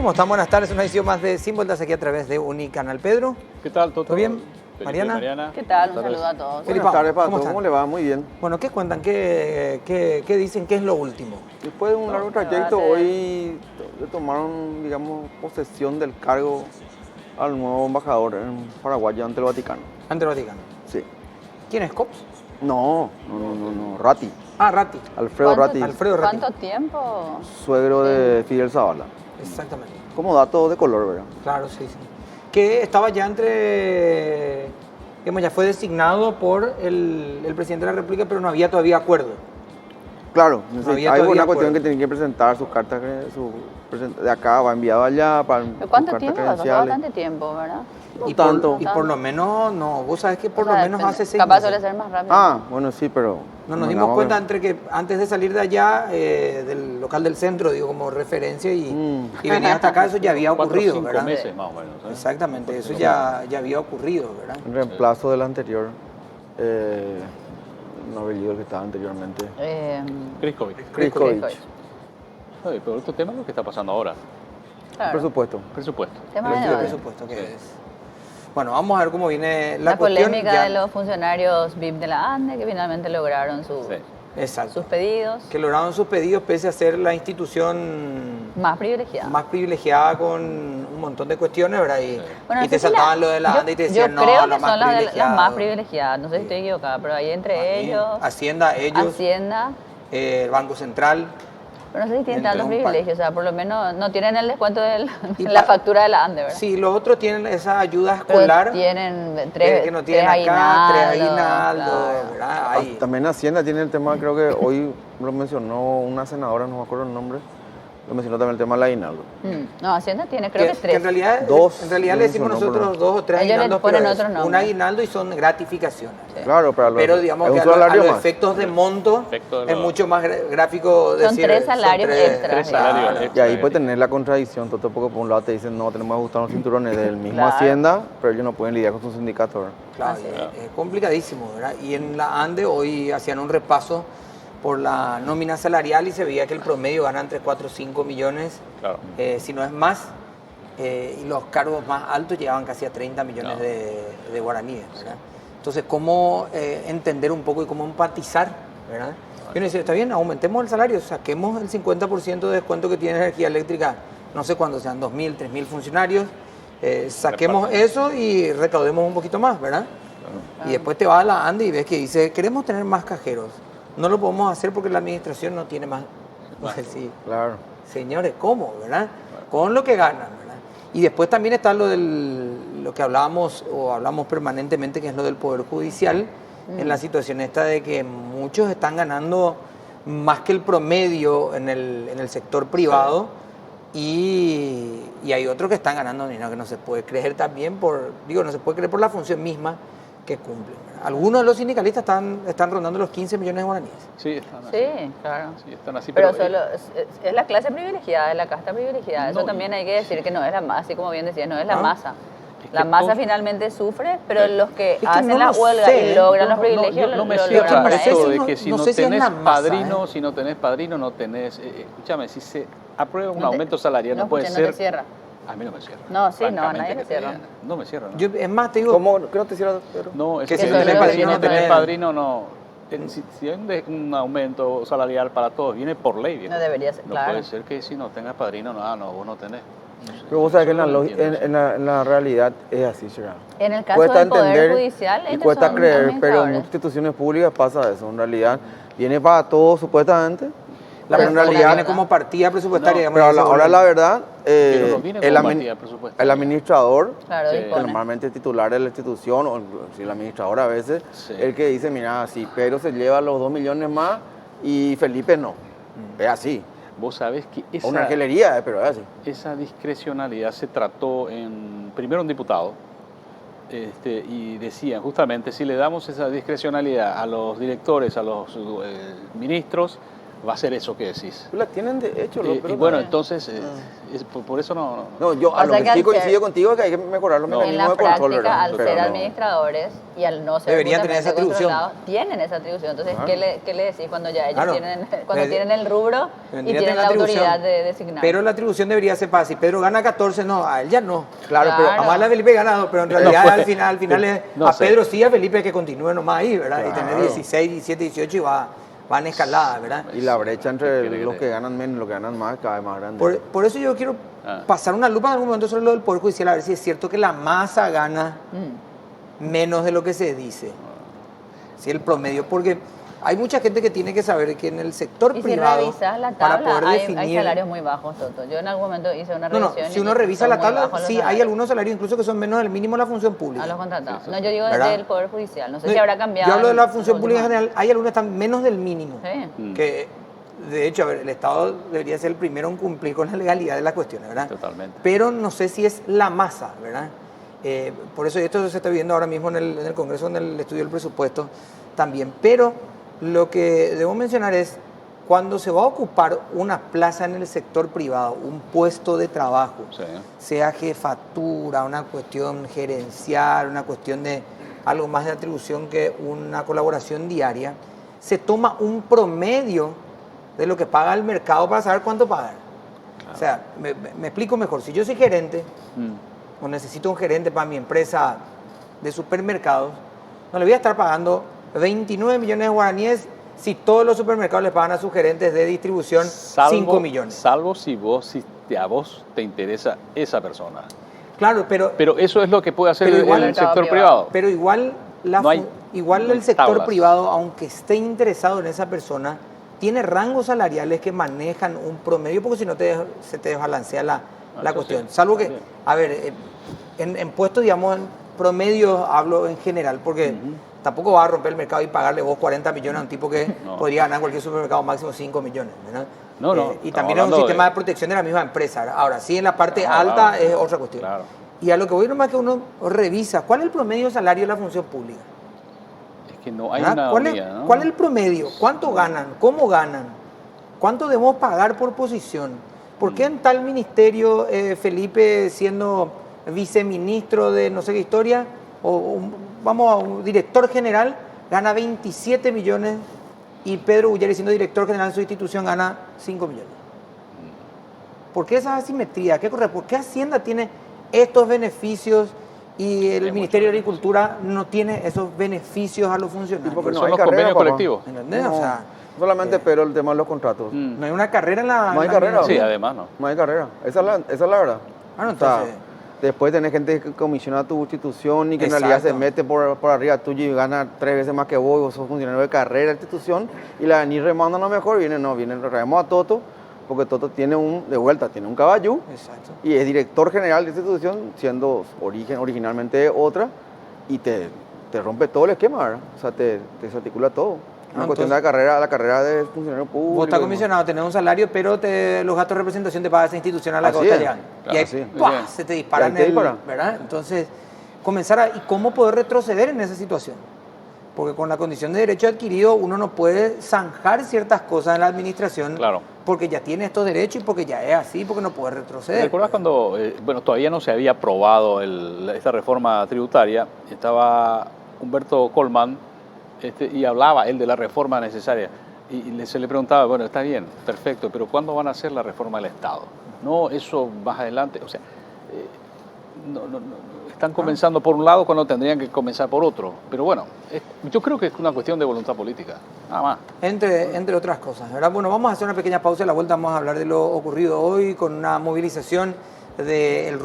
¿Cómo están? Buenas tardes, una edición más de Sin Vueltas aquí a través de Unicanal. Pedro. ¿Qué tal, Toto? ¿Todo bien? Felipe, Mariana. ¿Qué tal? Un saludo a todos. Felipe, Buenas tardes, Pato. ¿cómo están? ¿Cómo le va? Muy bien. Bueno, ¿qué cuentan? ¿Qué dicen? ¿Qué es lo último? Después de un largo trayecto, hoy le tomaron, digamos, posesión del cargo al nuevo embajador en Paraguay ante el Vaticano. Ante el Vaticano. Sí. ¿Quién es Cops? No. Ratti. Ah, Ratti. Alfredo Ratti, Alfredo Ratti. ¿Cuánto tiempo? suegro de Fidel Zavala. Exactamente. Como dato de color, ¿verdad? Claro, sí. Que estaba ya digamos, ya fue designado por el presidente de la República, pero no había todavía acuerdo. Claro, No había hay todavía una cuestión acuerdo. que tienen que presentar sus cartas, de acá va enviado allá para ¿Pero sus cuánto cartas tiempo? Pasó credenciales. bastante tiempo, ¿verdad? No tanto. Y por lo menos, no, vos sabés que por O sea, lo menos depende. hace 6 Capaz meses. suele ser más rápido. Ah, bueno, sí, pero... No, nos dimos cuenta entre que antes de salir de allá, del local del centro, digo, como referencia, y venir hasta acá, eso ya había 4 o ocurrido, 5 ¿verdad? meses más o menos. ¿eh? Exactamente, eso ya había ocurrido, ¿verdad? En reemplazo del anterior, no había el que estaba anteriormente. Kriskovic. Kriskovic. Oye, pero otro tema es lo que está pasando ahora. Claro. Presupuesto. Presupuesto. Tema El de debate. presupuesto que es. Bueno, vamos a ver cómo viene la La cuestión. polémica ya. de los funcionarios VIP de la ANDE que finalmente lograron Sí. Exacto. sus pedidos Que lograron sus pedidos pese a ser la institución más privilegiados. más privilegiada con un montón de cuestiones, ¿verdad? Y, Bueno, y no te sé si saltaban lo de la ANDA y te decían, yo no, creo lo que más son las privilegiado. más privilegiadas, no sé si estoy equivocada, pero ahí entre ellos, Hacienda, ellos, Hacienda, el Banco Central. pero no sé si tienen Entre tantos un par. privilegios, o sea, por lo menos no tienen el descuento de Y la pa- factura de la ANDE, ¿verdad? Sí, los otros tienen esa ayuda Pero escolar. tienen tres, que no tienen tres acá, tres aguinaldos, aguinaldos, claro. ¿verdad? Ahí. También Hacienda tiene el tema, creo que hoy lo mencionó una senadora, no me acuerdo el nombre, lo mencionó también el tema del aguinaldo. No, Hacienda tiene creo que Que tres. en realidad, Dos, le decimos no, nosotros pero- 2 o 3 Ellos le aguinaldos, ponen pero otro es un nombre. aguinaldo y son gratificaciones. Claro, Pero digamos es que un a salario los más. efectos de monto Efecto de es lo- mucho más gráfico Son decir... tres salarios extras. Tres salarios Claro. extra. Y ahí puede tener la contradicción, Toto, porque por un lado te dicen, no, tenemos que ajustar los cinturones del mismo Claro. Hacienda, pero ellos no pueden lidiar con su sindicato, ¿verdad? Claro, Así es complicadísimo, ¿verdad? Y en la ANDE hoy hacían un repaso por la nómina salarial y se veía que el promedio gana entre 4 o 5 millones, Claro. si no es más, y los cargos más altos llegaban casi a 30 millones Claro. de guaraníes, ¿verdad? Entonces, ¿cómo entender un poco y cómo empatizar, ¿verdad? Y uno dice, está bien, aumentemos el salario, saquemos el 50% de descuento que tiene energía eléctrica, no sé cuándo sean 2.000, 3.000 funcionarios, saquemos eso y recaudemos un poquito más, ¿verdad? Y después te vas a la ANDE y ves que dice, queremos tener más cajeros. No lo podemos hacer porque la administración no tiene más. Entonces, sí, Claro. señores, ¿cómo, verdad? Con lo que ganan, ¿verdad? Y después también está lo que hablábamos o hablamos permanentemente, que es lo del Poder Judicial, en la situación esta de que muchos están ganando más que el promedio en el sector privado y hay otros que están ganando dinero que no se puede creer también no se puede creer por la función misma que cumplen, ¿verdad? Algunos de los sindicalistas están rondando los 15 millones de guaraníes. Sí, están así. Sí, claro. Sí, están así, Pero pero, solo es la clase privilegiada, es la casta privilegiada. Eso No, también hay que decir que no es la masa, así como bien decías, no es la ¿Ah? masa. Es La que masa todos- finalmente sufre, pero Sí. los que Es que hacen no la lo huelga sé. y logran No, los privilegios no me lo cierra logran para sé eso ellos. de no- que si no no, sé si es tenés la masa, padrino, ¿eh? si no tenés padrino, no tenés... escúchame, si se aprueba un No te- aumento salarial, no, puede escuché, no ser... te cierra. A mí no me cierra. No, sí, no, a Francamente nadie le que te cierra. digan. No me cierra, ¿no? Es más, te digo, ¿Cómo? ¿Qué no te hicieron, Pedro? No, es Que que si si no no tenés tenés padrino, no padrino, tenés. padrino, no. Si hay un aumento salarial para todos, viene por ley. viejo. No debería ser, No claro. puede ser que si no tengas padrino, no, vos no tenés. No sé, Pero vos sabés que en la, yo no lógica- entiendo eso. en la realidad es así, Gerard. En el caso Cuesta del Poder entender Judicial, y ellos cuesta son creer, pero en administradores. muchas instituciones públicas pasa eso. En realidad viene para todos supuestamente, la pero en persona realidad... viene como partida presupuestaria. No, digamos, Pero y eso ahora vuelve. la verdad, Pero no viene el, como admin- partida presupuestaria. el administrador, Claro, Sí. que dispone. normalmente es titular de la institución, o si el administrador a veces, Sí. el que dice, mira, si Pedro se lleva los 2 millones más y Felipe no. Es así. Vos sabés que O una angelería, pero es así. esa discrecionalidad se trató primero en diputado, y decían justamente si le damos esa discrecionalidad a los directores, a los ministros, va a ser eso que decís. La tienen de hecho, Y pero bueno, no. entonces, por eso no. No, yo a O lo sea que que sí al coincido ser- contigo es que hay que mejorar los No. En la mecanismos de control, práctica, ¿verdad? al Pero ser no. administradores y al no ser Deberían tener esa justamente atribución. controlados, tienen esa atribución. Entonces, Claro. ¿qué le decís cuando ya ellos Claro. cuando tienen el rubro y Tendría que tienen tener la atribución. autoridad de designar? Pero la atribución debería ser para si Pedro gana 14, no, a él ya no. Claro, pero Claro. Jamás la Felipe ganado, pero en realidad pues, al final es no a sé. Pedro sí, a Felipe que continúe nomás ahí, ¿verdad? Y tener Claro. 16, 17, 18 y van escalada, ¿verdad? y la brecha entre ¿Qué quiere los que que ganan menos y los que ganan más cada vez más grande. Por eso yo quiero pasar una lupa en algún momento sobre lo del Poder Judicial, a ver si es cierto que la masa gana menos de lo que se dice. Si el promedio, porque hay mucha gente que tiene que saber que en el sector Y si privado, revisas la para tabla, poder hay definir... salarios muy bajos, Toto. Yo en algún momento hice una No, revisión. si y uno revisa son la muy tabla, bajos los sí, hay salarios algunos salarios incluso que son menos del mínimo de la función pública. a los contratados. Sí, No, yo digo ¿verdad? del Poder Judicial. No sé No, si habrá cambiado. Yo hablo de la en función los pública en últimos general, hay algunos que están menos del mínimo. años. Sí. Que, de hecho, a ver, el Estado debería ser el primero en cumplir con la legalidad de las cuestiones, ¿verdad? Totalmente. Pero no sé si es la masa, ¿verdad? Por eso esto se está viendo ahora mismo en el Congreso, en el estudio del presupuesto también. Pero lo que debo mencionar es, cuando se va a ocupar una plaza en el sector privado, un puesto de trabajo, Sí. sea jefatura, una cuestión gerencial, una cuestión de algo más de atribución que una colaboración diaria, se toma un promedio de lo que paga el mercado para saber cuánto pagar. O sea, me explico mejor. Si yo soy gerente o necesito un gerente para mi empresa de supermercados, no le voy a estar pagando 29 millones de guaraníes si todos los supermercados le pagan a sus gerentes de distribución 5 millones. Salvo si a vos te interesa esa persona. Claro, pero Eso es lo que puede hacer Pero el igual- sector Mercado privado. Pero igual, No hay- igual no hay el sector tablas. privado, aunque esté interesado en esa persona, tiene rangos salariales que manejan un promedio, porque si no se te desbalancea la Eso cuestión. sí, Salvo que, también. a ver, en puestos, digamos, en promedio hablo en general, porque tampoco vas a romper el mercado y pagarle vos 40 millones a un tipo que No. podría ganar en cualquier supermercado máximo 5 millones, ¿verdad? No, no, Y estamos también es un hablando sistema de- de protección de la misma empresa, ¿verdad? Ahora, sí, en la parte Claro, alta claro. es otra cuestión. Claro. Y a lo que voy nomás que uno revisa, ¿cuál es el promedio de salario de la función pública? Es que no hay ¿Verdad? una ¿Cuál, unidad, ¿no? cuál es el promedio? ¿Cuánto ganan? ¿Cómo ganan? ¿Cuánto debemos pagar por posición? ¿Por qué en tal ministerio, Felipe, siendo viceministro de no sé qué historia, vamos a un director general, gana 27 millones y Pedro Gulleri, siendo director general de su institución, gana 5 millones? ¿Por qué esa asimetría? ¿Qué corre? ¿Por qué Hacienda tiene estos beneficios y el Hay Ministerio de muchos Agricultura no tiene esos beneficios a los funcionarios? porque Porque no son hay los carrera, convenios papá. colectivos. ¿Entendés? No, O sea, solamente pero el tema de los contratos. no hay una carrera en la... No hay en la carrera. Sí, administración. además, ¿no? No hay carrera. Esa es la verdad. Ah, no, O sea, entonces- después tenés gente que comisiona tu institución y que en realidad se Exacto. mete por arriba tuyo y gana 3 veces más que vos sos funcionario de carrera de la institución y la venís remando a lo mejor, viene traemos a Toto, porque Toto tiene un caballo Exacto. y es director general de esta institución, siendo originalmente otra, y te rompe todo el esquema, ¿verdad? O sea, te desarticula todo. Una Ah, cuestión de la carrera de funcionario público. Vos estás y demás. comisionado, tenés un salario, pero los gastos de representación te paga esa institución a la que Así vos es. estás llegando. Claro, y ahí así es. ¡pua! Se te dispara Y ahí te dispara. ¿verdad? Entonces, ¿y cómo poder retroceder en esa situación? Porque con la condición de derecho adquirido uno no puede zanjar ciertas cosas en la administración, Claro. porque ya tiene estos derechos y porque ya es así, porque no puede retroceder. ¿Recuerdas cuando, todavía no se había aprobado esta reforma tributaria? Estaba Humberto Colman y hablaba él de la reforma necesaria. Y se le preguntaba, bueno, está bien, perfecto, pero ¿cuándo van a hacer la reforma del Estado? No, eso más adelante. O sea, están comenzando por un lado cuando tendrían que comenzar por otro. Pero bueno, yo creo que es una cuestión de voluntad política, nada más. Entre otras cosas, ¿verdad? Bueno, vamos a hacer una pequeña pausa y a la vuelta vamos a hablar de lo ocurrido hoy con una movilización de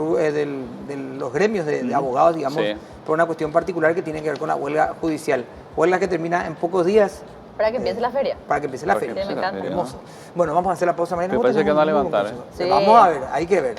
los gremios de abogados, digamos, Sí. por una cuestión particular que tiene que ver con la huelga judicial. Huelga que termina en pocos días Para que empiece la feria. para que empiece la Para que feria. empiece la feria, Hermoso. Bueno, vamos a hacer la pausa mañana. Me parece que Tenemos anda a un levantar, consejo. ¿eh? Sí. Vamos a ver, hay que ver.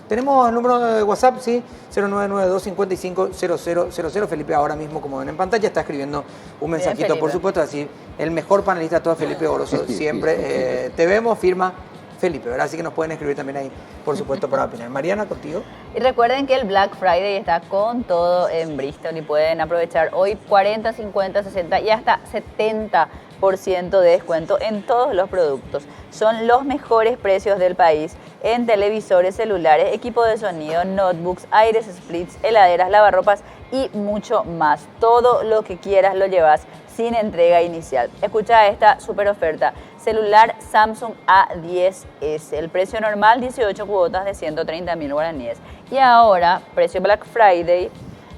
Tenemos el número de WhatsApp, sí, 0992550000. Felipe ahora mismo, como ven en pantalla, está escribiendo un mensajito, Felipe. por supuesto, así, el mejor panelista de todos, Felipe Oroso, siempre te vemos, firma Felipe, ¿verdad? Así que nos pueden escribir también ahí, por supuesto, para opinar. Mariana, contigo. Y recuerden que el Black Friday está con todo en Bristol y pueden aprovechar hoy 40, 50, 60 y hasta 70% 70% de descuento en todos los productos. Son los mejores precios del país en televisores, celulares, equipo de sonido, notebooks, aires splits, heladeras, lavarropas y mucho más. Todo lo que quieras lo llevas sin entrega inicial. Escucha esta super oferta. Celular Samsung A10S. El precio normal 18 cuotas de 130.000 guaraníes. Y ahora, precio Black Friday,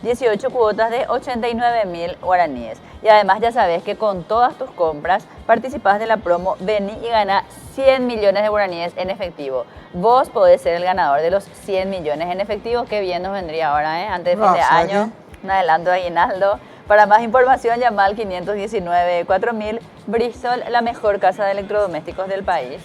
18 cuotas de 89.000 guaraníes. Y además ya sabes que con todas tus compras participas de la promo Vení y gana 100 millones de guaraníes en efectivo. Vos podés ser el ganador de los 100 millones en efectivo. Qué bien nos vendría ahora, ¿eh? Antes de fin de año. Un adelanto de aguinaldo. Para más información llama al 519-4000. Bristol, la mejor casa de electrodomésticos del país.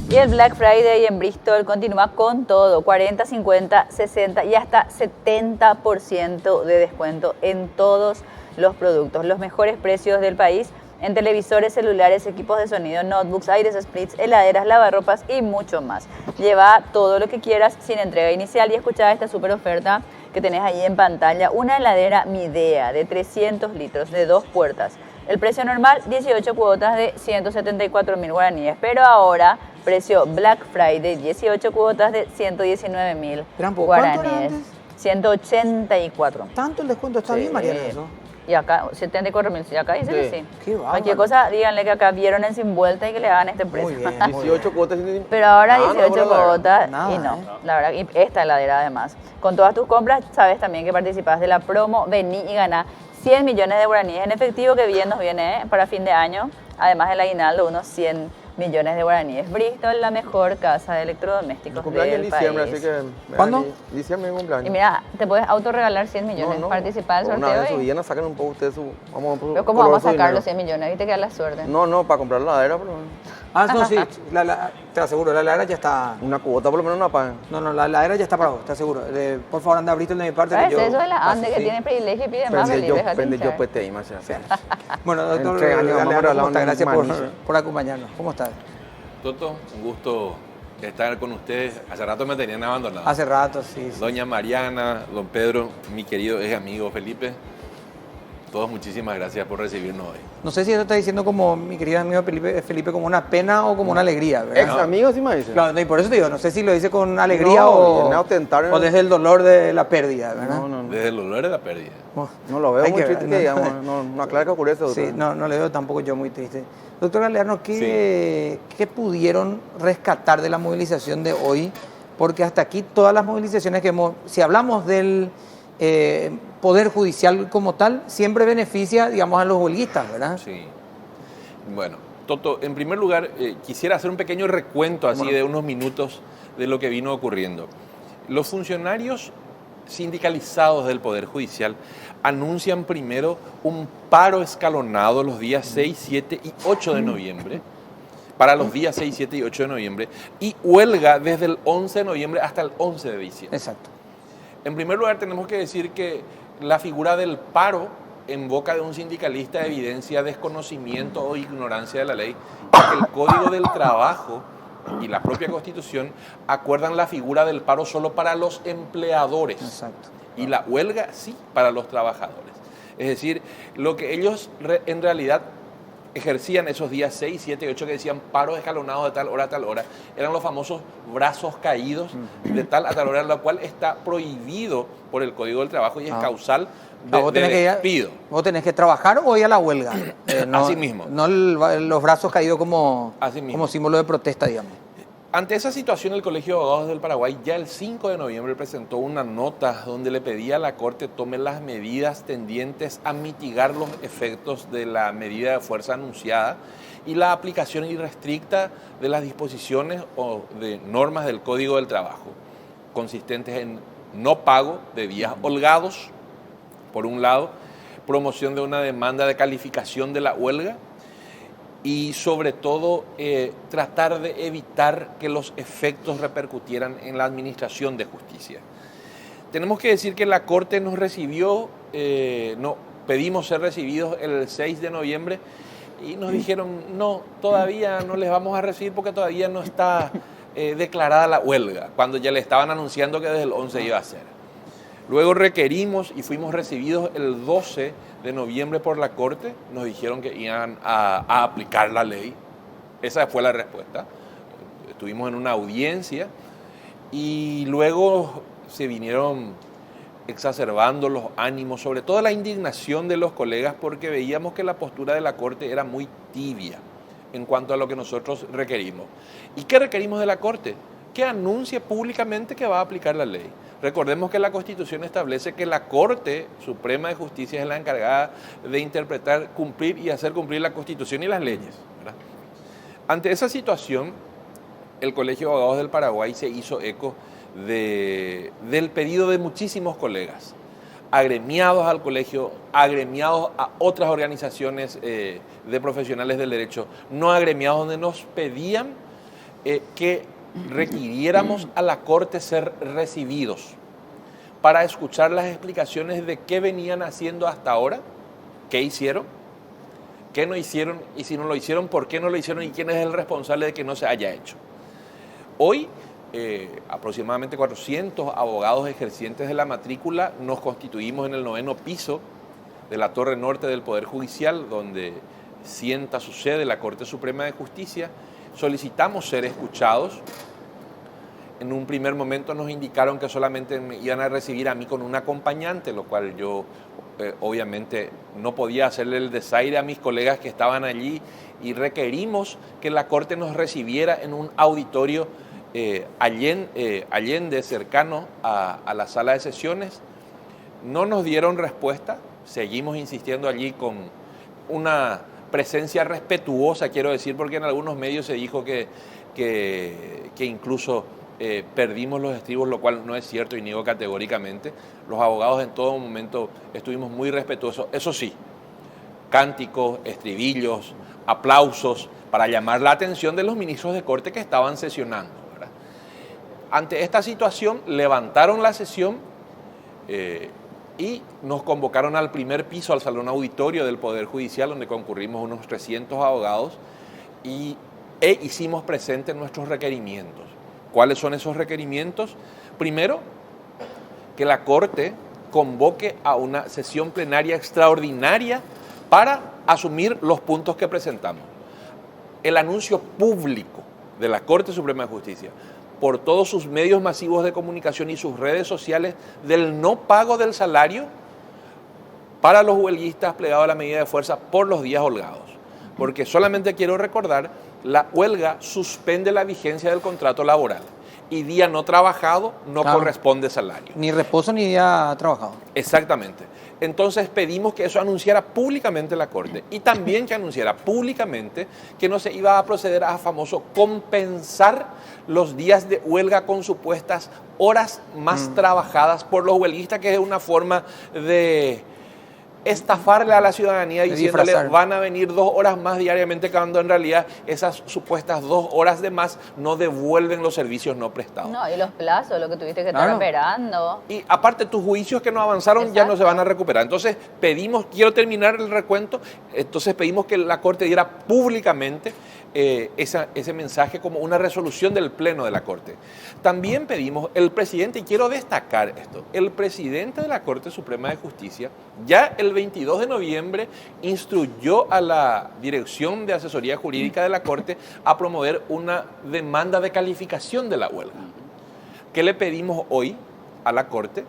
Y el Black Friday en Bristol continúa con todo, 40, 50, 60 y hasta 70% de descuento en todos los productos. Los mejores precios del país en televisores, celulares, equipos de sonido, notebooks, aires splits, heladeras, lavarropas y mucho más. Lleva todo lo que quieras sin entrega inicial y escucha esta super oferta que tenés ahí en pantalla. Una heladera Midea de 300 litros de 2 puertas. El precio normal, 18 cuotas de 174.000 guaraníes, pero ahora precio Black Friday, 18 cuotas de 119.000 guaraníes. 184. ¿Tanto el descuento está bien, Mariana? ¿No? Y acá, 74.000, y acá dice que sí. Qué bárbaro. Cualquier cosa, díganle que acá vieron en Sin Vuelta y que le hagan este precio. Muy bien. 18 cuotas. Pero ahora 18 cuotas Nada, y no, la verdad, y esta heladera además. Con todas tus compras, sabes también que participas de la promo Vení y gana 100 millones de guaraníes en efectivo, que bien nos viene para fin de año. Además del aguinaldo, unos 100 millones de guaraníes. Bristol, la mejor casa de electrodomésticos Cumpleaños del en diciembre, país. así que... ¿Cuándo? Diciembre mi cumpleaños. Y mira, te puedes autorregalar 100 millones, participar del Una sorteo. vez en su vida nos sacan un poco ustedes su... Pero ¿cómo vamos a sacar los 100 millones? Viste que da la suerte. No, para comprar la heladera, pero... No, sí, te aseguro, la heladera ya está... Una cuota por lo menos no pagan. No, la heladera ya está para vos, te aseguro. Por favor, anda a Bristol de mi parte. ¿Sabes? Que yo Eso de la paso, ANDE que sí. tiene privilegio y pide más Prende feliz. yo PTI, más Bueno, doctor, En 3 años vamos a Galeano, regalar ¿cómo está? una Gracias manilla. por acompañarnos. ¿Cómo estás? Toto, un gusto estar con ustedes. Hace rato me tenían abandonado. Hace rato, sí. Doña Mariana, don Pedro, mi querido ex amigo Felipe, todos muchísimas gracias por recibirnos hoy. No sé si eso está diciendo como mi querido amigo Felipe como una pena o como una alegría, ¿verdad? Ex amigos, sí me dicen. Claro, y por eso te digo, no sé si lo dice con alegría No, o viene a ostentar- o desde el dolor de la pérdida, ¿verdad? No. Desde el dolor de la pérdida. No lo veo Hay muy que triste ver, que ¿no? digamos. No aclara que ocurre eso. Sí, no le veo tampoco yo muy triste. Doctor Galeano, ¿qué pudieron rescatar de la movilización de hoy? Porque hasta aquí todas las movilizaciones que hemos, si hablamos del Poder Judicial como tal, siempre beneficia, digamos, a los huelguistas, ¿verdad? Sí. Bueno, Toto, en primer lugar, quisiera hacer un pequeño recuento así de unos minutos de lo que vino ocurriendo. Los funcionarios sindicalizados del Poder Judicial anuncian primero un paro escalonado los días 6, 7 y 8 de noviembre, para los días 6, 7 y 8 de noviembre, y huelga desde el 11 de noviembre hasta el 11 de diciembre. Exacto. En primer lugar, tenemos que decir que la figura del paro en boca de un sindicalista evidencia desconocimiento o ignorancia de la ley, porque el Código del Trabajo y la propia Constitución acuerdan la figura del paro solo para los empleadores. Exacto. Y la huelga sí para los trabajadores. Es decir, lo que ellos en realidad ejercían esos días 6, 7 y 8 que decían paros escalonados de tal hora a tal hora, eran los famosos brazos caídos de tal a tal hora, lo cual está prohibido por el Código del Trabajo y es causal de despido. Vos tenés que trabajar o ir a la huelga. Así mismo. No los brazos caídos como Así mismo. como símbolo de protesta, digamos. Ante esa situación, el Colegio de Abogados del Paraguay ya el 5 de noviembre presentó una nota donde le pedía a la Corte tome las medidas tendientes a mitigar los efectos de la medida de fuerza anunciada y la aplicación irrestricta de las disposiciones o de normas del Código del Trabajo, consistentes en no pago de días holgados, por un lado, promoción de una demanda de calificación de la huelga, y sobre todo tratar de evitar que los efectos repercutieran en la administración de justicia. Tenemos que decir que la Corte nos recibió, pedimos ser recibidos el 6 de noviembre y nos dijeron, no, todavía no les vamos a recibir porque todavía no está declarada la huelga, cuando ya le estaban anunciando que desde el 11 iba a ser. Luego requerimos y fuimos recibidos el 12 de noviembre por la Corte. Nos dijeron que iban a aplicar la ley. Esa fue la respuesta. Estuvimos en una audiencia y luego se vinieron exacerbando los ánimos, sobre todo la indignación de los colegas, porque veíamos que la postura de la Corte era muy tibia en cuanto a lo que nosotros requerimos. ¿Y qué requerimos de la Corte? Que anuncie públicamente que va a aplicar la ley. Recordemos que la Constitución establece que la Corte Suprema de Justicia es la encargada de interpretar, cumplir y hacer cumplir la Constitución y las leyes, ¿verdad? Ante esa situación, el Colegio de Abogados del Paraguay se hizo eco del pedido de muchísimos colegas, agremiados al colegio, agremiados a otras organizaciones de profesionales del derecho, no agremiados, donde nos pedían que requiriéramos a la Corte ser recibidos para escuchar las explicaciones de qué venían haciendo hasta ahora, qué hicieron, qué no hicieron, y si no lo hicieron, por qué no lo hicieron y quién es el responsable de que no se haya hecho. Hoy, aproximadamente 400 abogados ejercientes de la matrícula nos constituimos en el 9º piso de la Torre Norte del Poder Judicial, donde sienta su sede la Corte Suprema de Justicia. Solicitamos ser escuchados. En un primer momento nos indicaron que solamente me iban a recibir a mí con un acompañante, lo cual yo obviamente no podía hacerle el desaire a mis colegas que estaban allí, y requerimos que la Corte nos recibiera en un auditorio allende, cercano a la sala de sesiones. No nos dieron respuesta, seguimos insistiendo allí con una presencia respetuosa, quiero decir, porque en algunos medios se dijo que incluso perdimos los estribos, lo cual no es cierto y niego categóricamente. Los abogados en todo momento estuvimos muy respetuosos, eso sí, cánticos, estribillos, aplausos para llamar la atención de los ministros de Corte que estaban sesionando, ¿verdad? Ante esta situación levantaron la sesión y nos convocaron al primer piso, al salón auditorio del Poder Judicial, donde concurrimos unos 300 abogados e hicimos presentes nuestros requerimientos. ¿Cuáles son esos requerimientos? Primero, que la Corte convoque a una sesión plenaria extraordinaria para asumir los puntos que presentamos. El anuncio público de la Corte Suprema de Justicia por todos sus medios masivos de comunicación y sus redes sociales del no pago del salario para los huelguistas plegados a la medida de fuerza por los días holgados. Porque solamente quiero recordar, la huelga suspende la vigencia del contrato laboral y día no trabajado no corresponde salario. Ni reposo ni día trabajado. Exactamente. Entonces pedimos que eso anunciara públicamente la Corte y también que anunciara públicamente que no se iba a proceder a famoso compensar los días de huelga con supuestas horas más trabajadas por los huelguistas, que es una forma de estafarle a la ciudadanía diciéndole disfrazar. Van a venir 2 horas más diariamente, cuando en realidad esas supuestas 2 horas de más no devuelven los servicios no prestados. No, y los plazos, lo que tuviste que estar esperando. Y aparte, tus juicios que no avanzaron ya no se van a recuperar. Entonces pedimos, quiero terminar el recuento, entonces pedimos que la Corte diera públicamente ese mensaje como una resolución del Pleno de la Corte. También pedimos, el presidente, y quiero destacar esto, el presidente de la Corte Suprema de Justicia ya el 22 de noviembre instruyó a la Dirección de Asesoría Jurídica de la Corte a promover una demanda de calificación de la huelga. ¿Qué le pedimos hoy a la Corte?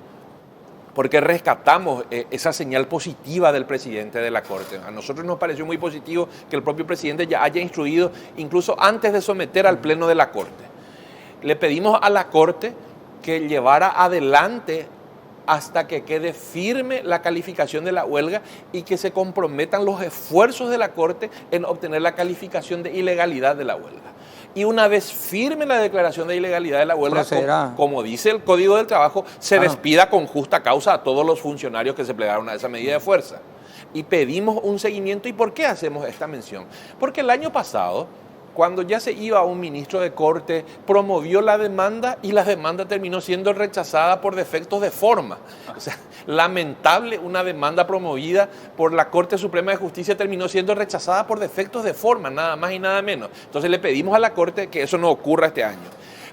Porque rescatamos esa señal positiva del presidente de la Corte. A nosotros nos pareció muy positivo que el propio presidente ya haya instruido, incluso antes de someter al Pleno de la Corte. Le pedimos a la Corte que llevara adelante hasta que quede firme la calificación de la huelga y que se comprometan los esfuerzos de la Corte en obtener la calificación de ilegalidad de la huelga. Y una vez firme la declaración de ilegalidad de la huelga, como dice el Código del Trabajo, se despida con justa causa a todos los funcionarios que se plegaron a esa medida de fuerza. Y pedimos un seguimiento. ¿Y por qué hacemos esta mención? Porque el año pasado, cuando ya se iba un ministro de Corte, promovió la demanda y la demanda terminó siendo rechazada por defectos de forma. O sea, lamentable, una demanda promovida por la Corte Suprema de Justicia terminó siendo rechazada por defectos de forma, nada más y nada menos. Entonces le pedimos a la Corte que eso no ocurra este año.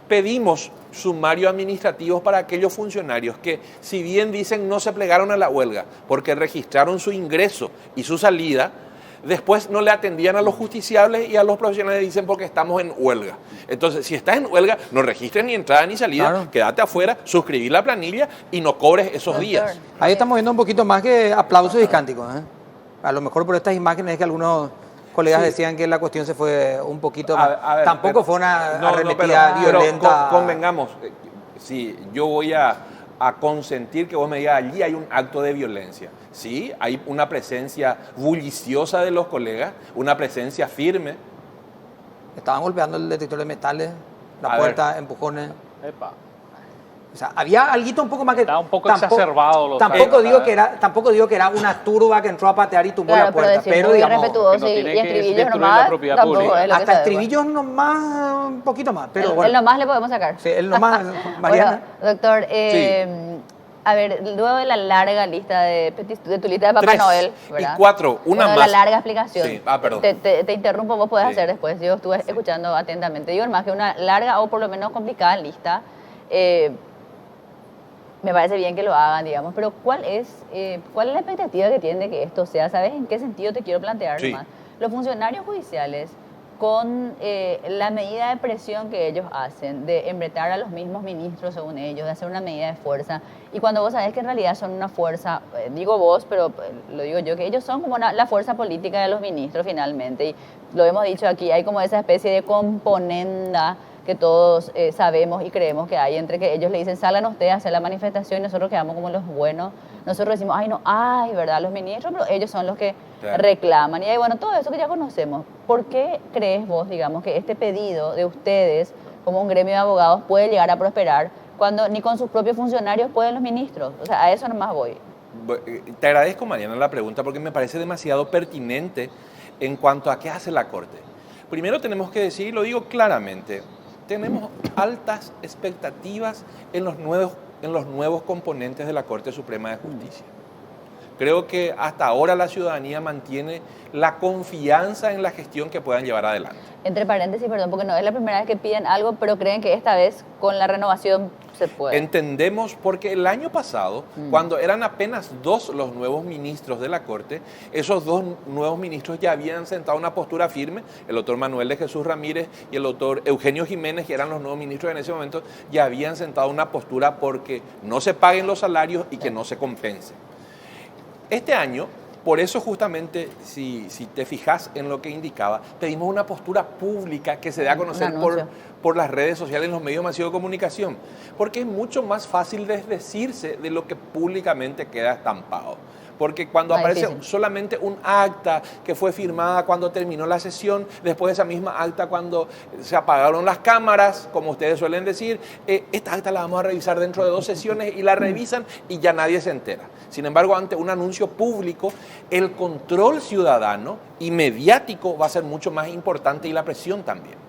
pedimos sumarios administrativos para aquellos funcionarios que, si bien dicen no se plegaron a la huelga porque registraron su ingreso y su salida, después no le atendían a los justiciables y a los profesionales dicen porque estamos en huelga. Entonces, si estás en huelga, no registres ni entrada ni salida, Claro. quédate afuera, suscribí la planilla y no cobres esos días. Ahí estamos viendo un poquito más que aplausos y cánticos, ¿eh? A lo mejor por estas imágenes que algunos colegas decían que la cuestión se fue un poquito más. A ver, Tampoco pero- fue una no, arremetida pero violenta. convengamos, si yo voy a consentir que vos me digas, allí hay un acto de violencia. Sí, hay una presencia bulliciosa de los colegas, una presencia firme. Estaban golpeando el detector de metales, la A puerta, empujones. Epa. O sea, había algo un poco más que... Estaba un poco exacerbado los tampoco actos, digo ¿eh? tampoco digo que era una turba que entró a patear y tumbó Claro, la pero puerta. decir Pero muy digamos, irrespetuoso que no y tiene que estribillos destruir la nomás, propiedad tampoco pública. es lo que hasta se estribillos nomás, un poquito más. Pero el bueno, nomás le podemos sacar. sí, el nomás, Mariana. Bueno, doctor, a ver, luego de la larga lista de tu lista de Papá 3 Noel, y ¿verdad? 4, una Bueno, más. la larga explicación. Sí, perdón. Te interrumpo, vos podés Sí. hacer después. Yo estuve escuchando atentamente. Digo, más que una larga o por lo menos complicada lista, me parece bien que lo hagan, digamos, pero ¿cuál es la expectativa que tienen de que esto sea? ¿Sabes en qué sentido te quiero plantear Sí. nomás? Los funcionarios judiciales, con la medida de presión que ellos hacen, de embretar a los mismos ministros según ellos, de hacer una medida de fuerza, y cuando vos sabés que en realidad son una fuerza, digo vos, pero lo digo yo, que ellos son como la fuerza política de los ministros finalmente, y lo hemos dicho aquí, hay como esa especie de componenda que todos sabemos y creemos que hay entre que ellos le dicen salgan ustedes a hacer la manifestación y nosotros quedamos como los buenos. Nosotros decimos, ay no, ay, ¿verdad? Los ministros, pero ellos son los que Claro. reclaman. Y ahí, bueno, todo eso que ya conocemos. ¿Por qué crees vos, digamos, que este pedido de ustedes como un gremio de abogados puede llegar a prosperar cuando ni con sus propios funcionarios pueden los ministros? O sea, a eso nomás voy. Te agradezco, Mariana, la pregunta porque me parece demasiado pertinente en cuanto a qué hace la Corte. Primero tenemos que decir, y lo digo claramente, tenemos altas expectativas en los nuevos componentes de la Corte Suprema de Justicia. Creo que hasta ahora la ciudadanía mantiene la confianza en la gestión que puedan llevar adelante. Entre paréntesis, perdón, porque no es la primera vez que piden algo, pero creen que esta vez con la renovación se puede. Entendemos porque el año pasado, cuando eran apenas 2 los nuevos ministros de la Corte, esos 2 nuevos ministros ya habían sentado una postura firme, el doctor Manuel de Jesús Ramírez y el doctor Eugenio Jiménez, que eran los nuevos ministros en ese momento, ya habían sentado una postura porque no se paguen los salarios y que no se compense. Este año, por eso justamente, si te fijas en lo que indicaba, pedimos una postura pública que se dé a conocer por las redes sociales, en los medios masivos de comunicación, porque es mucho más fácil desdecirse de lo que públicamente queda estampado. Porque cuando aparece solamente un acta que fue firmada cuando terminó la sesión, después de esa misma acta cuando se apagaron las cámaras, como ustedes suelen decir, esta acta la vamos a revisar dentro de 2 sesiones y la revisan y ya nadie se entera. Sin embargo, ante un anuncio público, el control ciudadano y mediático va a ser mucho más importante y la presión también.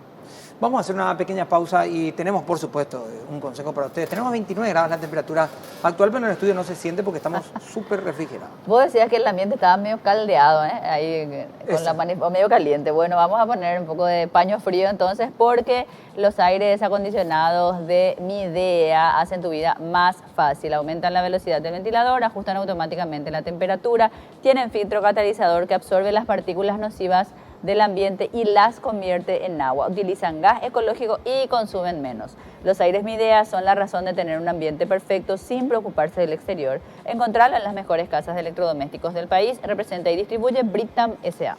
Vamos a hacer una pequeña pausa y tenemos, por supuesto, un consejo para ustedes. Tenemos 29 grados la temperatura actual, pero en el estudio no se siente porque estamos súper refrigerados. Vos decías que el ambiente estaba medio caldeado, ¿eh? Ahí o medio caliente. Bueno, vamos a poner un poco de paño frío entonces, porque los aires acondicionados de Midea hacen tu vida más fácil. Aumentan la velocidad del ventilador, ajustan automáticamente la temperatura, tienen filtro catalizador que absorbe las partículas nocivas del ambiente y las convierte en agua. Utilizan gas ecológico y consumen menos. Los aires Midea son la razón de tener un ambiente perfecto sin preocuparse del exterior. Encontrarlo en las mejores casas de electrodomésticos del país. Representa y distribuye Britam S.A.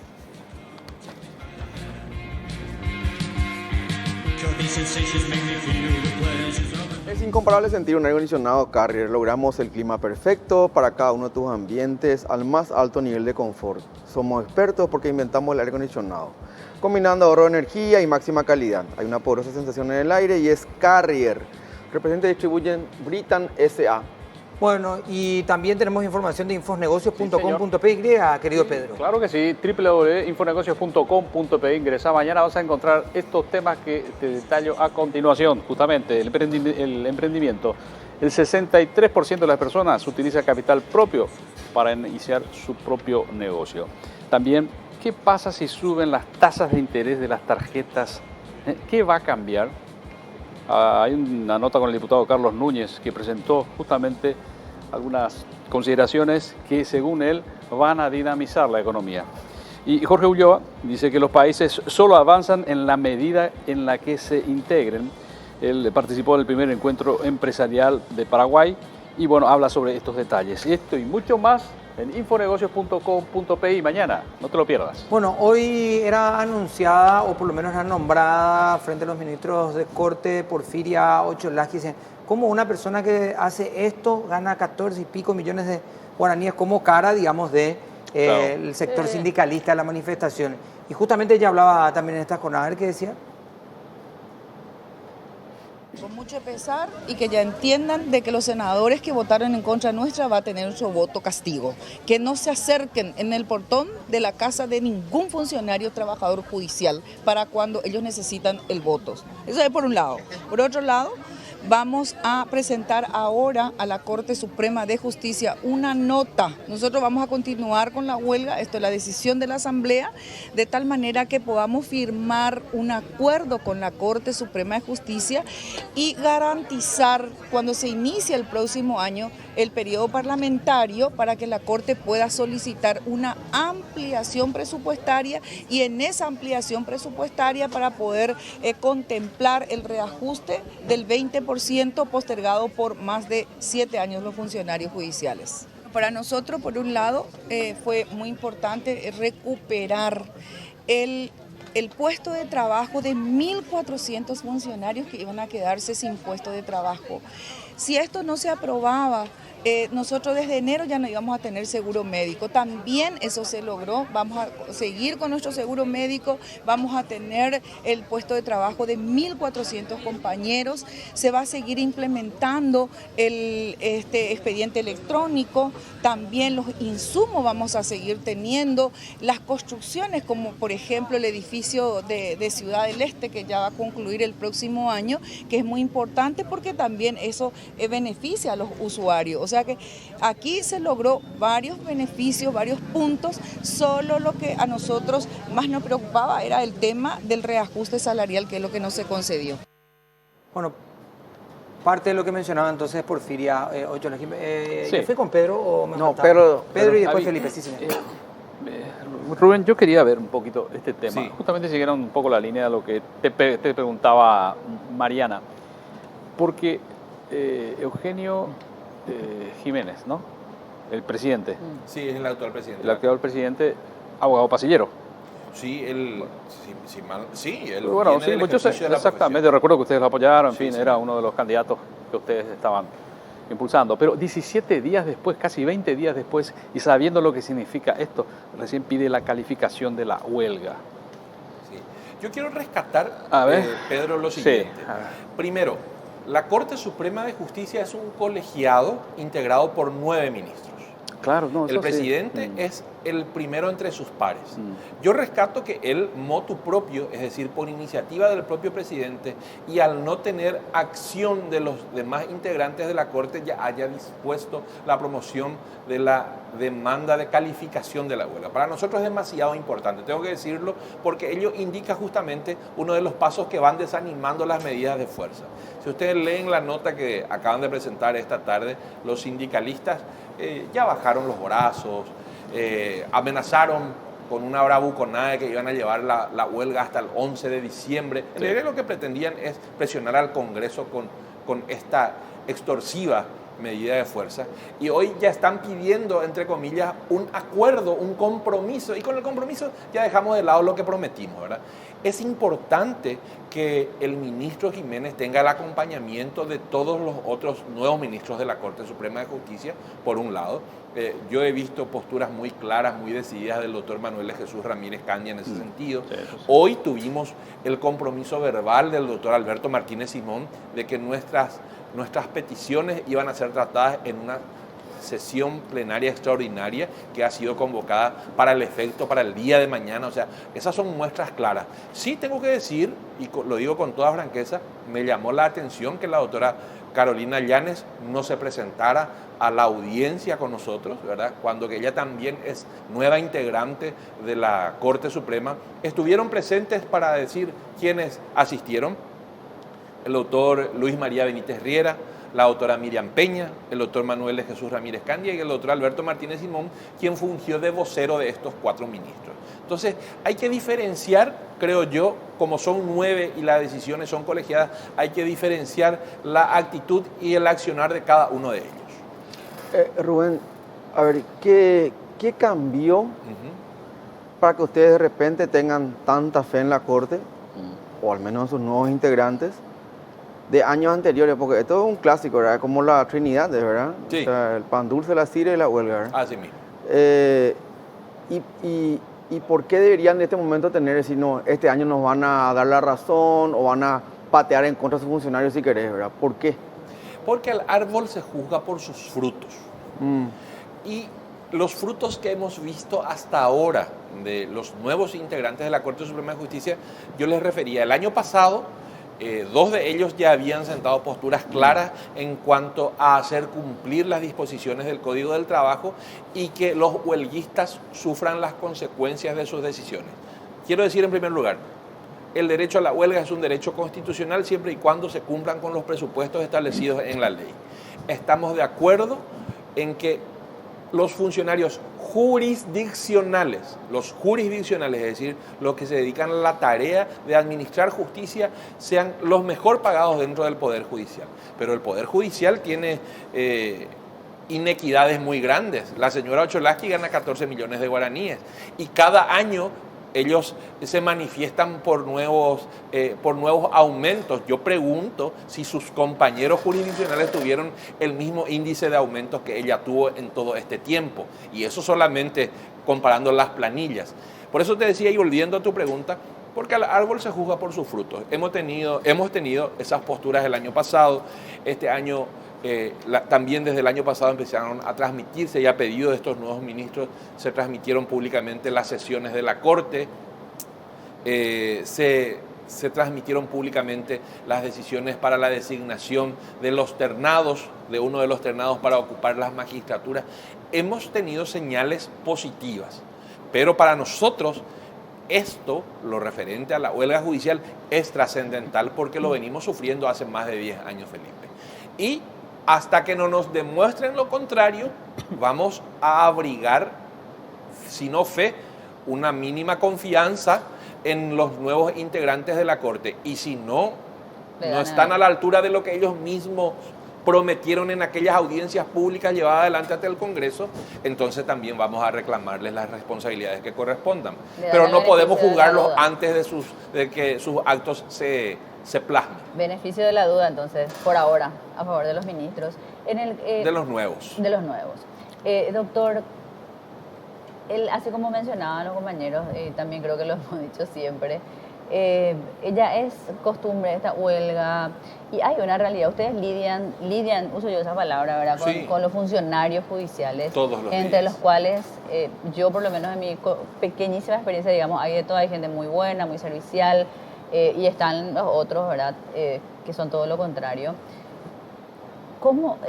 Es incomparable sentir un aire acondicionado Carrier. Logramos el clima perfecto para cada uno de tus ambientes al más alto nivel de confort. Somos expertos porque inventamos el aire acondicionado, combinando ahorro de energía y máxima calidad. Hay una poderosa sensación en el aire y es Carrier. Representa y distribuyen Britam S.A. Bueno, y también tenemos información de infosnegocios.com.py, querido Pedro. Claro que sí, www.infonegocios.com.py. Ingresa mañana, vas a encontrar estos temas que te detallo a continuación. Justamente, el emprendimiento. El 63% de las personas utiliza capital propio para iniciar su propio negocio. También, ¿qué pasa si suben las tasas de interés de las tarjetas? ¿Qué va a cambiar? Hay una nota con el diputado Carlos Núñez que presentó justamente algunas consideraciones que, según él, van a dinamizar la economía. Y Jorge Ulloa dice que los países solo avanzan en la medida en la que se integren. Él participó del primer encuentro empresarial de Paraguay y, bueno, habla sobre estos detalles. Esto y mucho más en infonegocios.com.pi mañana, no te lo pierdas. Bueno, hoy era anunciada, o por lo menos era nombrada frente a los ministros de Corte, Porfiria Ocholasqui, como una persona que hace esto gana 14 y pico millones de guaraníes como cara, digamos, de el sector sindicalista de la manifestación. Y justamente ella hablaba también en esta jornada, a ver qué decía. Con mucho pesar y que ya entiendan de que los senadores que votaron en contra nuestra va a tener su voto castigo. Que no se acerquen en el portón de la casa de ningún funcionario trabajador judicial para cuando ellos necesitan el voto. Eso es por un lado. Por otro lado, vamos a presentar ahora a la Corte Suprema de Justicia una nota. Nosotros vamos a continuar con la huelga, esto es la decisión de la Asamblea, de tal manera que podamos firmar un acuerdo con la Corte Suprema de Justicia y garantizar cuando se inicie el próximo año el periodo parlamentario para que la Corte pueda solicitar una ampliación presupuestaria y en esa ampliación presupuestaria para poder contemplar el reajuste del 20% postergado por más de 7 años los funcionarios judiciales. Para nosotros, por un lado, fue muy importante recuperar el puesto de trabajo de 1.400 funcionarios que iban a quedarse sin puesto de trabajo. Si esto no se aprobaba, nosotros desde enero ya no íbamos a tener seguro médico. También eso se logró, vamos a seguir con nuestro seguro médico, vamos a tener el puesto de trabajo de 1.400 compañeros, se va a seguir implementando el expediente electrónico, también los insumos vamos a seguir teniendo, las construcciones como por ejemplo el edificio de Ciudad del Este que ya va a concluir el próximo año, que es muy importante porque también eso beneficia a los usuarios. O sea que aquí se logró varios beneficios, varios puntos, solo lo que a nosotros más nos preocupaba era el tema del reajuste salarial, que es lo que no se concedió. Bueno, parte de lo que mencionaba entonces Porfiria Ocholasqui. Sí. ¿Yo fui con Pedro o me No, faltaba? Pedro y después Javi, Felipe, sí, señor. Rubén, yo quería ver un poquito este tema. Sí. Justamente siguieron un poco la línea de lo que te preguntaba Mariana. Porque Eugenio Jiménez, ¿no? El presidente. Sí, es el actual presidente. El actual presidente, abogado pasillero. Sí, él Bueno, viene sí, del muchos, ejercicio de la exactamente. profesión. Recuerdo que ustedes lo apoyaron, en Sí, fin, sí. era uno de los candidatos que ustedes estaban impulsando. Pero 17 días después, casi 20 días después, y sabiendo lo que significa esto, recién pide la calificación de la huelga. Sí. Yo quiero rescatar, A ver. Pedro, lo Sí, siguiente. a ver. Primero, la Corte Suprema de Justicia es un colegiado integrado por 9 ministros. Claro, no, El eso presidente sí. es el primero entre sus pares. Yo rescato que él, motu propio, es decir, por iniciativa del propio presidente y al no tener acción de los demás integrantes de la Corte, ya haya dispuesto la promoción de la demanda de calificación de la huelga. Para nosotros es demasiado importante, tengo que decirlo, porque ello indica justamente uno de los pasos que van desanimando las medidas de fuerza. Si ustedes leen la nota que acaban de presentar esta tarde, los sindicalistas ya bajaron los brazos, amenazaron con una bravuconada de que iban a llevar la huelga hasta el 11 de diciembre. En realidad lo que pretendían es presionar al Congreso con esta extorsiva medida de fuerza. Y hoy ya están pidiendo, entre comillas, un acuerdo, un compromiso. Y con el compromiso ya dejamos de lado lo que prometimos, ¿verdad? Es importante que el ministro Jiménez tenga el acompañamiento de todos los otros nuevos ministros de la Corte Suprema de Justicia, por un lado. Yo he visto posturas muy claras, muy decididas del doctor Manuel de Jesús Ramírez Caña en ese sentido. Sí, eso sí. Hoy tuvimos el compromiso verbal del doctor Alberto Martínez Simón de que nuestras peticiones iban a ser tratadas en una sesión plenaria extraordinaria que ha sido convocada para el efecto, para el día de mañana. O sea, esas son muestras claras. Sí tengo que decir, y lo digo con toda franqueza, me llamó la atención que la doctora Carolina Llanes no se presentara a la audiencia con nosotros, ¿verdad? Cuando que ella también es nueva integrante de la Corte Suprema. Estuvieron presentes para decir quiénes asistieron. el doctor Luis María Benítez Riera, la doctora Miriam Peña, el doctor Manuel de Jesús Ramírez Candia y el doctor Alberto Martínez Simón, quien fungió de vocero de estos 4 ministros. Entonces, hay que diferenciar, creo yo, como son 9 y las decisiones son colegiadas, hay que diferenciar la actitud y el accionar de cada uno de ellos. Rubén, a ver, ¿qué cambió para que ustedes de repente tengan tanta fe en la Corte, o al menos en sus nuevos integrantes, de años anteriores? Porque esto es un clásico, ¿verdad? Como la Trinidad, ¿verdad? Sí. O sea, el pan dulce, la sidra y la huelga, ¿verdad? Así mismo. ¿Y por qué deberían en este momento decir, no, este año nos van a dar la razón o van a patear en contra de sus funcionarios si querés, ¿verdad? ¿Por qué? Porque el árbol se juzga por sus frutos. Y los frutos que hemos visto hasta ahora de los nuevos integrantes de la Corte Suprema de Justicia, yo les refería, el año pasado, 2 de ellos ya habían sentado posturas claras en cuanto a hacer cumplir las disposiciones del Código del Trabajo y que los huelguistas sufran las consecuencias de sus decisiones. Quiero decir en primer lugar, el derecho a la huelga es un derecho constitucional siempre y cuando se cumplan con los presupuestos establecidos en la ley. Estamos de acuerdo en que los funcionarios jurisdiccionales, es decir, los que se dedican a la tarea de administrar justicia, sean los mejor pagados dentro del Poder Judicial. Pero el Poder Judicial tiene inequidades muy grandes. La señora Ocholaski gana 14 millones de guaraníes y cada año ellos se manifiestan por nuevos aumentos. Yo pregunto si sus compañeros jurisdiccionales tuvieron el mismo índice de aumentos que ella tuvo en todo este tiempo. Y eso solamente comparando las planillas. Por eso te decía, y volviendo a tu pregunta, porque el árbol se juzga por sus frutos. Hemos tenido esas posturas el año pasado. Este año, también desde el año pasado empezaron a transmitirse, y a pedido de estos nuevos ministros, se transmitieron públicamente las sesiones de la Corte, se transmitieron públicamente las decisiones para la designación de los ternados, de uno de los ternados para ocupar las magistraturas. Hemos tenido señales positivas, pero para nosotros esto, lo referente a la huelga judicial, es trascendental porque lo venimos sufriendo hace más de 10 años, Felipe. Y hasta que no nos demuestren lo contrario, vamos a abrigar, si no fe, una mínima confianza en los nuevos integrantes de la Corte. Y si no están a la altura de lo que ellos mismos prometieron en aquellas audiencias públicas llevadas adelante ante el Congreso, entonces también vamos a reclamarles las responsabilidades que correspondan. Pero no podemos juzgarlos antes de que sus actos se plasmen. Beneficio de la duda, entonces, por ahora, a favor de los ministros. De los nuevos. De los nuevos. Doctor, así como mencionaban los compañeros, también creo que lo hemos dicho siempre, ella es costumbre esta huelga y hay una realidad. Ustedes lidian, uso yo esa palabra, ¿verdad? Con los funcionarios judiciales. Todos los entre días. los cuales yo, por lo menos en mi pequeñísima experiencia, digamos, hay de todo, hay gente muy buena, muy servicial, y están los otros, ¿verdad? Que son todo lo contrario. ¿Cómo,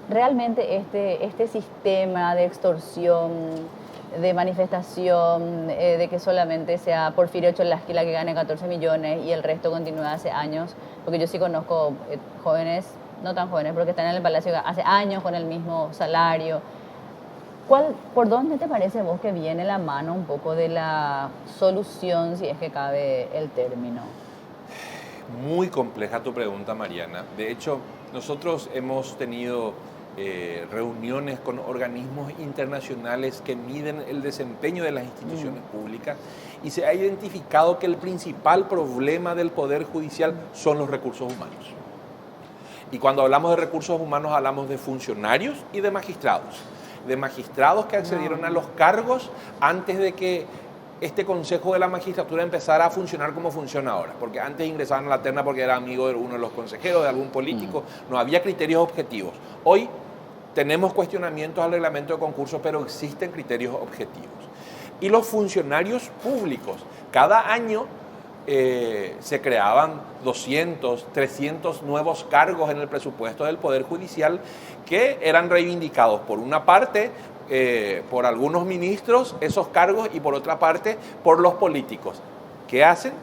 realmente este sistema de extorsión, de manifestación, de que solamente sea Porfirio Ocholaski la que gane 14 millones y el resto continúa hace años? Porque yo sí conozco jóvenes, no tan jóvenes, pero que están en el Palacio hace años con el mismo salario. ¿Por dónde te parece vos que viene la mano un poco de la solución, si es que cabe el término? Muy compleja tu pregunta, Mariana. De hecho, nosotros hemos tenido reuniones con organismos internacionales que miden el desempeño de las instituciones públicas y se ha identificado que el principal problema del Poder Judicial son los recursos humanos. Y cuando hablamos de recursos humanos hablamos de funcionarios y de magistrados que accedieron a los cargos antes de que este Consejo de la Magistratura empezara a funcionar como funciona ahora, porque antes ingresaban a la terna porque era amigo de uno de los consejeros, de algún político, no había criterios objetivos. Hoy tenemos cuestionamientos al reglamento de concursos, pero existen criterios objetivos. Y los funcionarios públicos, cada año se creaban 200, 300 nuevos cargos en el presupuesto del Poder Judicial que eran reivindicados por una parte por algunos ministros esos cargos y por otra parte por los políticos. ¿Qué hacen?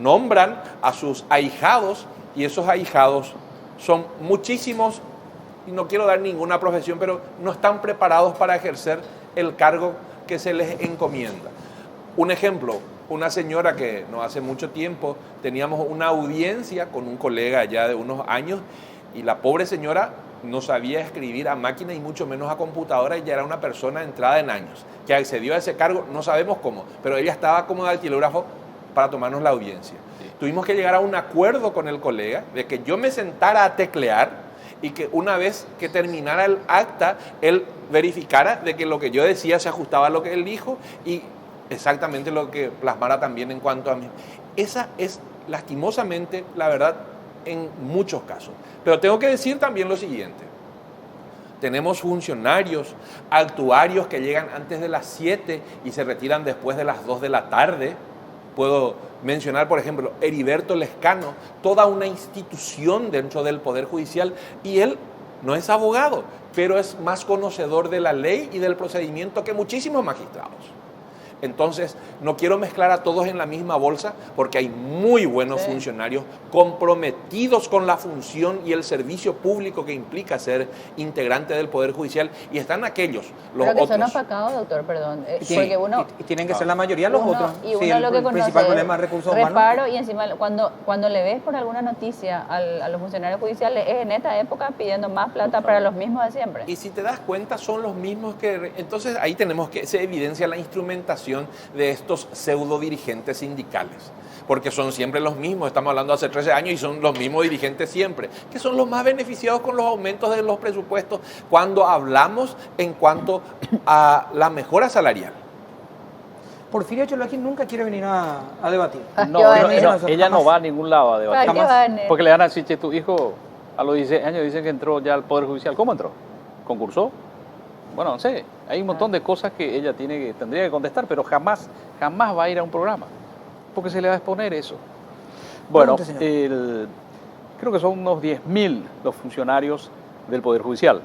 nombran a sus ahijados y esos ahijados son muchísimos, y no quiero dar ninguna profesión, pero no están preparados para ejercer el cargo que se les encomienda. Un ejemplo, una señora que no hace mucho tiempo teníamos una audiencia con un colega ya de unos años y la pobre señora no sabía escribir a máquina y mucho menos a computadora y ya era una persona entrada en años, que accedió a ese cargo, no sabemos cómo, pero ella estaba como dactilógrafo para tomarnos la audiencia. Sí. Tuvimos que llegar a un acuerdo con el colega de que yo me sentara a teclear y que una vez que terminara el acta, él verificara de que lo que yo decía se ajustaba a lo que él dijo y exactamente lo que plasmara también en cuanto a mí. Esa es lastimosamente la verdad en muchos casos. Pero tengo que decir también lo siguiente. Tenemos funcionarios, actuarios que llegan antes de las 7 y se retiran después de las 2 de la tarde. Puedo mencionar, por ejemplo, Heriberto Lescano, toda una institución dentro del Poder Judicial, y él no es abogado, pero es más conocedor de la ley y del procedimiento que muchísimos magistrados. Entonces, no quiero mezclar a todos en la misma bolsa porque hay muy buenos funcionarios comprometidos con la función y el servicio público que implica ser integrante del Poder Judicial y están aquellos, los pero que otros. son opacados, doctor, perdón. Porque uno, y tienen que ser la mayoría los otros. Y uno lo que conoce principal problema es recursos humanos. Reparo y encima cuando le ves por alguna noticia a los funcionarios judiciales es en esta época pidiendo más plata para los mismos de siempre. Y si te das cuenta son los mismos que... Entonces ahí tenemos que se evidencia la instrumentación de estos pseudo dirigentes sindicales, porque son siempre los mismos, estamos hablando hace 13 años y son los mismos dirigentes siempre, que son los más beneficiados con los aumentos de los presupuestos cuando hablamos en cuanto a la mejora salarial. Porfirio Choloquín nunca quiere venir a debatir. No, ella no va a ningún lado a debatir. Porque le dan así, che, tu hijo a los 16 años dicen que entró ya al Poder Judicial. ¿Cómo entró? ¿Concursó? Bueno, no sé, hay un montón de cosas que ella tendría que contestar, pero jamás va a ir a un programa, porque se le va a exponer eso. Bueno, creo que son unos 10.000 los funcionarios del Poder Judicial.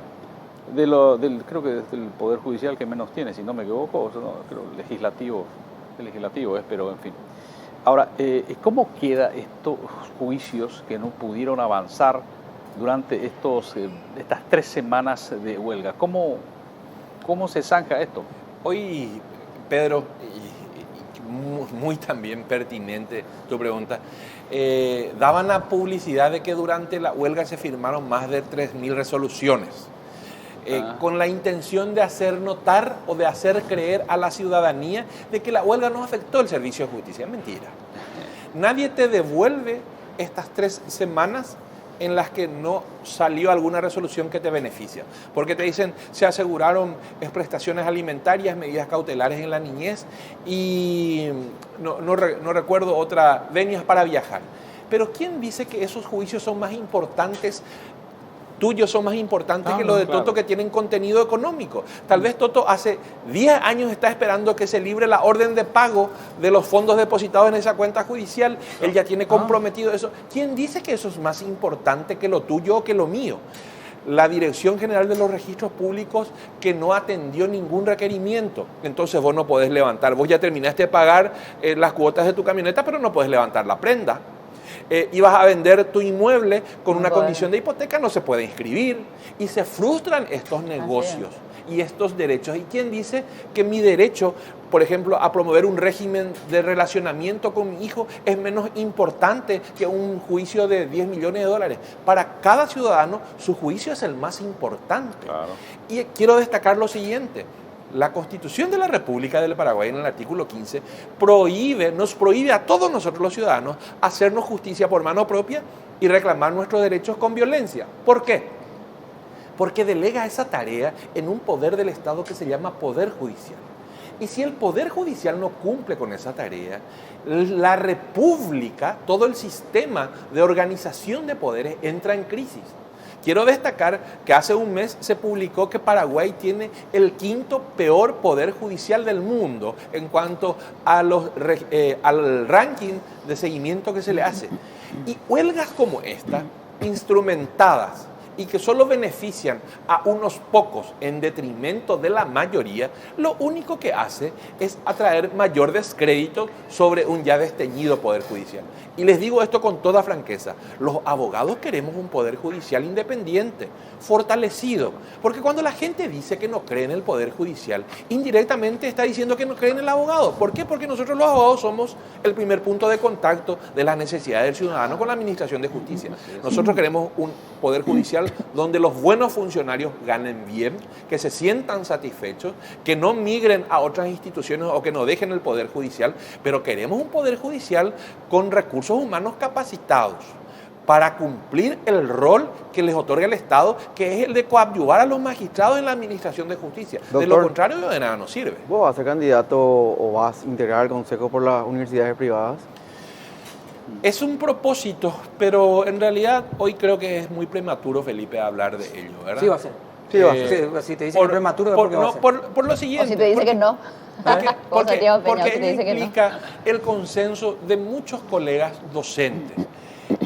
Creo que es el Poder Judicial que menos tiene, si no me equivoco, creo el legislativo es, pero en fin. Ahora, ¿cómo quedan estos juicios que no pudieron avanzar durante estas 3 semanas de huelga? ¿Cómo se zanja esto? Hoy, Pedro, muy también pertinente tu pregunta, daban la publicidad de que durante la huelga se firmaron más de 3.000 resoluciones, con la intención de hacer notar o de hacer creer a la ciudadanía de que la huelga no afectó el servicio de justicia. Mentira. Nadie te devuelve estas 3 semanas en las que no salió alguna resolución que te beneficia. Porque te dicen, se aseguraron prestaciones alimentarias, medidas cautelares en la niñez y no recuerdo otra, venias para viajar. Pero ¿quién dice que esos juicios son más importantes tuyos son más importantes que los de Toto, que tienen contenido económico? Tal vez Toto hace 10 años está esperando que se libre la orden de pago de los fondos depositados en esa cuenta judicial. Él ya tiene comprometido eso. ¿Quién dice que eso es más importante que lo tuyo o que lo mío? La Dirección General de los Registros Públicos que no atendió ningún requerimiento. Entonces vos no podés levantar. Vos ya terminaste de pagar las cuotas de tu camioneta, pero no podés levantar la prenda. Ibas a vender tu inmueble con una condición de hipoteca, no se puede inscribir y se frustran estos negocios y estos derechos. ¿Y quién dice que mi derecho, por ejemplo, a promover un régimen de relacionamiento con mi hijo es menos importante que un juicio de 10 millones de dólares? Para cada ciudadano su juicio es el más importante. Claro. Y quiero destacar lo siguiente. La Constitución de la República del Paraguay, en el artículo 15, nos prohíbe a todos nosotros los ciudadanos hacernos justicia por mano propia y reclamar nuestros derechos con violencia. ¿Por qué? Porque delega esa tarea en un poder del Estado que se llama Poder Judicial. Y si el Poder Judicial no cumple con esa tarea, la República, todo el sistema de organización de poderes entra en crisis. Quiero destacar que hace un mes se publicó que Paraguay tiene el 5º peor poder judicial del mundo en cuanto a al ranking de seguimiento que se le hace. Y huelgas como esta, instrumentadas y que solo benefician a unos pocos en detrimento de la mayoría, lo único que hace es atraer mayor descrédito sobre un ya desteñido Poder Judicial. Y les digo esto con toda franqueza, los abogados queremos un Poder Judicial independiente, fortalecido, porque cuando la gente dice que no cree en el Poder Judicial, indirectamente está diciendo que no cree en el abogado. ¿Por qué? Porque nosotros los abogados somos el primer punto de contacto de las necesidades del ciudadano con la Administración de Justicia. Nosotros queremos un Poder Judicial donde los buenos funcionarios ganen bien, que se sientan satisfechos, que no migren a otras instituciones o que no dejen el Poder Judicial, pero queremos un Poder Judicial con recursos humanos capacitados para cumplir el rol que les otorga el Estado, que es el de coadyuvar a los magistrados en la Administración de Justicia. Doctor, de lo contrario, de nada nos sirve. ¿Vos vas a ser candidato o vas a integrar el consejo por las universidades privadas? Es un propósito, pero en realidad hoy creo que es muy prematuro, Felipe, hablar de ello, ¿verdad? Sí va a ser. Sí, va a ser. Sí, si te dice que es prematuro, es porque va a ser. por lo siguiente. O si te dice que no. Como Santiago Peña, porque si te dice que no. implica el consenso de muchos colegas docentes.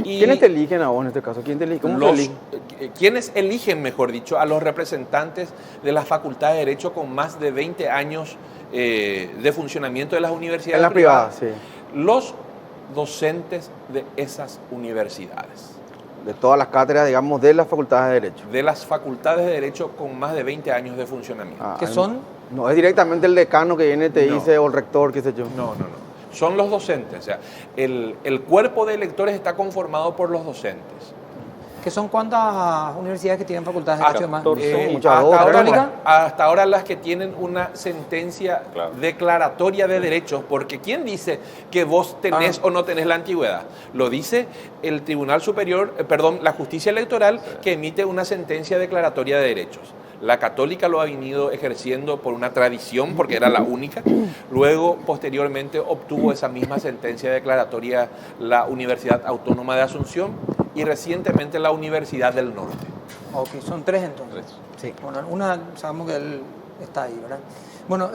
Y ¿Quiénes te eligen a vos en este caso? ¿Quién te elige? ¿Cómo te eligen? quienes eligen, mejor dicho, a los representantes de la Facultad de Derecho con más de 20 años de funcionamiento de las universidades En las privadas, sí. Los docentes de esas universidades. De todas las cátedras, digamos, de las facultades de Derecho. De las facultades de Derecho con más de 20 años de funcionamiento. ¿Qué son? No es directamente el decano que viene y te No. dice, o el rector, qué sé yo. No. Son los docentes. O sea, el cuerpo de electores está conformado por los docentes. ¿Qué son cuántas universidades que tienen facultades de derecho más? 14. Muchas otras. Hasta ahora las que tienen una sentencia Claro. declaratoria de derechos, porque ¿quién dice que vos tenés o no tenés la antigüedad? Lo dice el Tribunal Superior, la Justicia Electoral, que emite una sentencia declaratoria de derechos. La Católica lo ha venido ejerciendo por una tradición, porque era la única. Luego, posteriormente, obtuvo esa misma sentencia declaratoria la Universidad Autónoma de Asunción y recientemente la Universidad del Norte. Ok, son tres entonces. Sí. Bueno, una sabemos que él está ahí, ¿verdad? Bueno,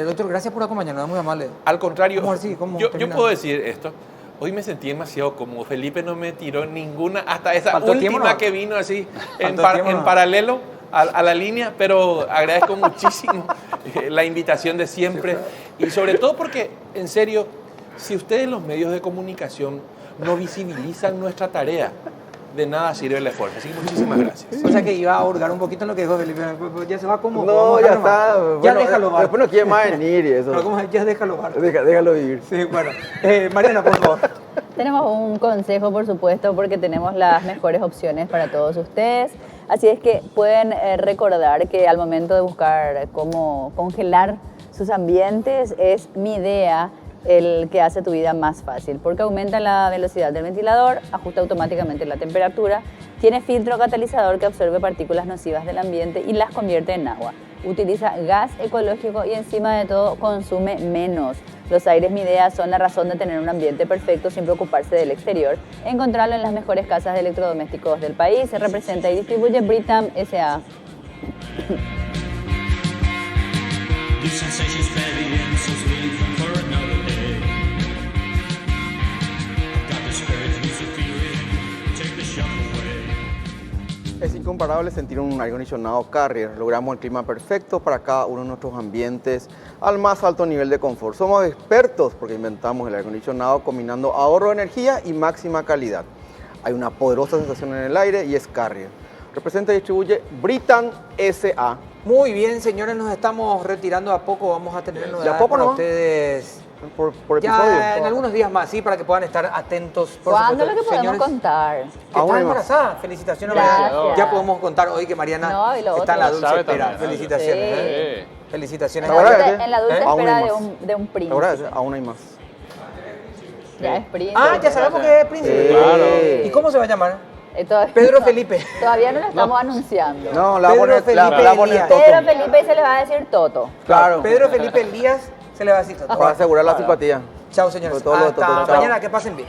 doctor, gracias por acompañarnos, es muy amable. Al contrario, ¿Cómo así? ¿Cómo yo terminamos? puedo decir esto. Hoy me sentí demasiado cómodo. Felipe no me tiró ninguna, hasta esa Faltó tiempo, última ¿no? que vino así en Faltó tiempo, ¿no? paralelo a la línea, pero agradezco muchísimo la invitación de siempre y sobre todo porque, en serio, si ustedes los medios de comunicación no visibilizan nuestra tarea, de nada sirve el esfuerzo. Así que muchísimas gracias. O sea que iba a hurgar un poquito en lo que dijo Felipe. Ya se va como. No, ya está. Ya Bueno, déjalo, Bar. después no quiere más venir y eso. Pero ¿cómo es? Ya déjalo, Bar. Déjalo vivir. Sí, bueno. Mariana, por favor. Tenemos un consejo, por supuesto, porque tenemos las mejores opciones para todos ustedes. Así es que pueden recordar que al momento de buscar cómo congelar sus ambientes, es Mi Idea el que hace tu vida más fácil, porque aumenta la velocidad del ventilador, ajusta automáticamente la temperatura, tiene filtro catalizador que absorbe partículas nocivas del ambiente y las convierte en agua. Utiliza gas ecológico y encima de todo consume menos. Los aires Mi Idea son la razón de tener un ambiente perfecto sin preocuparse del exterior. Encontrarlo en las mejores casas de electrodomésticos del país. Se representa y distribuye Britam S.A. These sensations fade in, so sweet for another day. Got this urge, this feeling, take the shock away. Es incomparable sentir un aire acondicionado Carrier. Logramos el clima perfecto para cada uno de nuestros ambientes al más alto nivel de confort. Somos expertos porque inventamos el aire acondicionado combinando ahorro de energía y máxima calidad. Hay una poderosa sensación en el aire y es Carrier. Representa y distribuye Britam S.A. Muy bien, señores, nos estamos retirando a poco. Vamos a tener novedades poco para nomás? ustedes. Por Ya episodio. en algunos días más, sí, para que puedan estar atentos. Por ¿Cuándo supuesto. lo que podemos Señores, contar? que Aún está hay más. embarazada. Felicitaciones. Gracias. Mariana. Ya podemos contar hoy que Mariana No, y lo está en la otro. dulce Sabe espera. también, Felicitaciones. Sí. ¿eh? Felicitaciones. En la ¿Ahora dulce, qué? en la dulce Aún espera hay de más. un príncipe. Ahora aún hay más. Ya es príncipe. Ah, ya sabemos que es príncipe. Claro. ¿Y cómo se va a llamar? Pedro Felipe. Todavía no lo estamos anunciando. No, la Pedro va a poner, Felipe la va a poner Elías. Toto. Pedro Felipe se le va a decir Toto. Claro. Pedro Felipe Elías se le va a decir todo. Para asegurar la simpatía. Chao, señores. Sobre todo lo de Hasta Toto. Chao. mañana, que pasen bien.